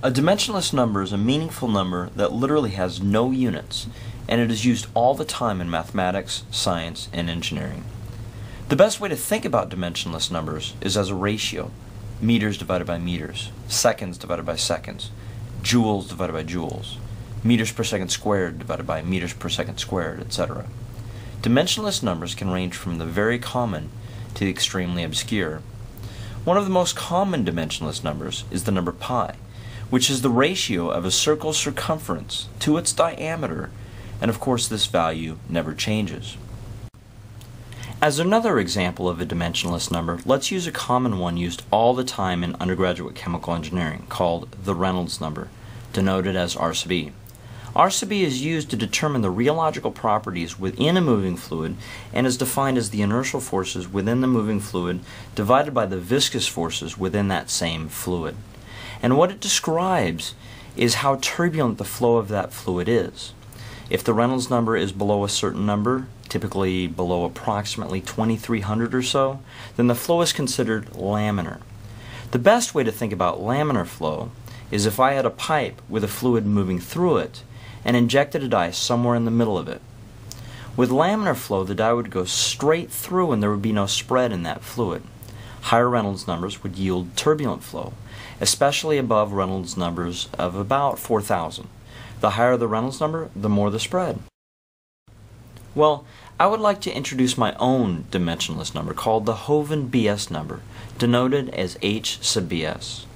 A dimensionless number is a meaningful number that literally has no units, and it is used all the time in mathematics, science, and engineering. The best way to think about dimensionless numbers is as a ratio: meters divided by meters, seconds divided by seconds, joules divided by joules, meters per second squared divided by meters per second squared, etc. Dimensionless numbers can range from the very common to the extremely obscure. One of the most common dimensionless numbers is the number pi, which is the ratio of a circle's circumference to its diameter, and of course this value never changes. As another example of a dimensionless number, let's use a common one used all the time in undergraduate chemical engineering called the Reynolds number, denoted as R sub e. R sub e is used to determine the rheological properties within a moving fluid and is defined as the inertial forces within the moving fluid divided by the viscous forces within that same fluid. And what it describes is how turbulent the flow of that fluid is. If the Reynolds number is below a certain number, typically below approximately 2300 or so, then the flow is considered laminar. The best way to think about laminar flow is if I had a pipe with a fluid moving through it and injected a dye somewhere in the middle of it. With laminar flow, the dye would go straight through and there would be no spread in that fluid. Higher Reynolds numbers would yield turbulent flow, especially above Reynolds numbers of about 4,000. The higher the Reynolds number, the more the spread. Well, I would like to introduce my own dimensionless number called the Hovind BS number, denoted as H sub BS.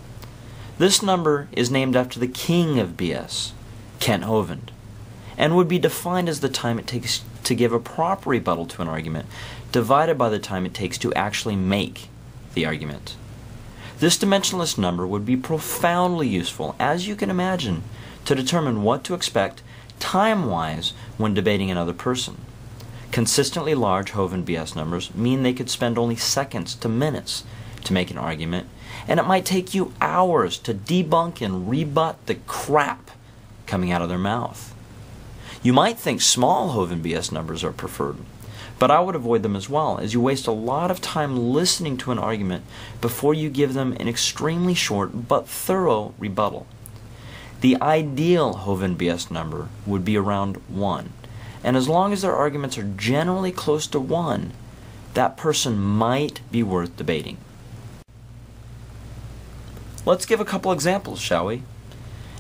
This number is named after the king of BS, Kent Hovind, and would be defined as the time it takes to give a proper rebuttal to an argument divided by the time it takes to actually make the argument. This dimensionless number would be profoundly useful, as you can imagine, to determine what to expect time-wise when debating another person. Consistently large Hovind BS numbers mean they could spend only seconds to minutes to make an argument, and it might take you hours to debunk and rebut the crap coming out of their mouth. You might think small Hovind BS numbers are preferred, but I would avoid them as well, as you waste a lot of time listening to an argument before you give them an extremely short but thorough rebuttal. The ideal Hovind BS number would be around 1, and as long as their arguments are generally close to 1, that person might be worth debating. Let's give a couple examples, shall we?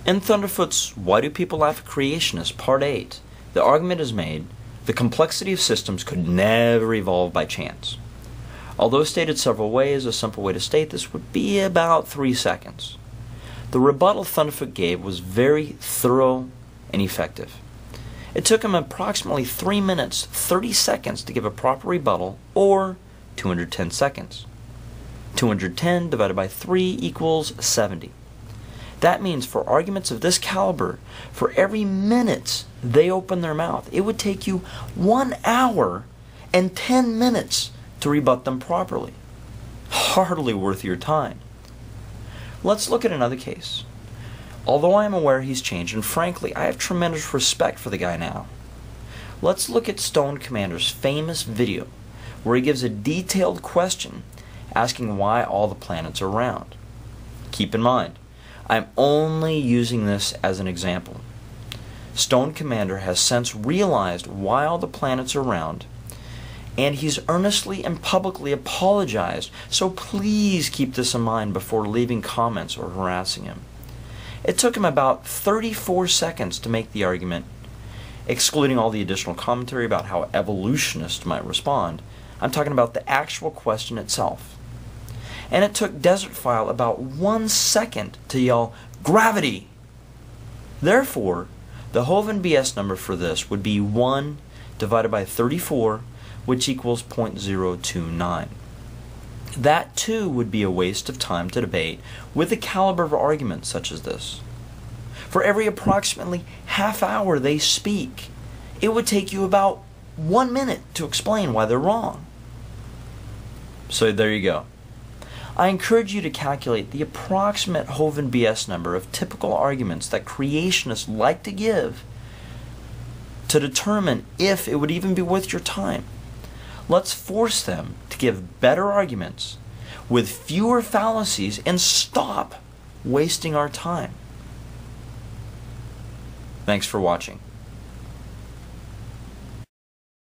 In Thunderfoot's Why Do People Laugh at Creationists, Part 8, the argument is made: the complexity of systems could never evolve by chance. Although stated several ways, a simple way to state this would be about 3 seconds. The rebuttal Thunderfoot gave was very thorough and effective. It took him approximately 3 minutes, 30 seconds to give a proper rebuttal, or 210 seconds. 210 divided by 3 equals 70. That means for arguments of this caliber, for every minute they open their mouth, it would take you 1 hour and 10 minutes to rebut them properly. Hardly worth your time. Let's look at another case. Although I am aware he's changed, and frankly, I have tremendous respect for the guy now. Let's look at Stone Commander's famous video, where he gives a detailed question asking why all the planets are round. Keep in mind, I'm only using this as an example. Stone Commander has since realized why all the planets are round, and he's earnestly and publicly apologized, so please keep this in mind before leaving comments or harassing him. It took him about 34 seconds to make the argument, excluding all the additional commentary about how evolutionists might respond. I'm talking about the actual question itself. And it took Desertfile about 1 second to yell, "Gravity!" Therefore, the Hovind BS number for this would be 1 divided by 34, which equals 0.029. That too would be a waste of time to debate with the caliber of arguments such as this. For every approximately half hour they speak, it would take you about 1 minute to explain why they're wrong. So there you go. I encourage you to calculate the approximate Hovind BS number of typical arguments that creationists like to give to determine if it would even be worth your time. Let's force them to give better arguments with fewer fallacies and stop wasting our time. Thanks for watching.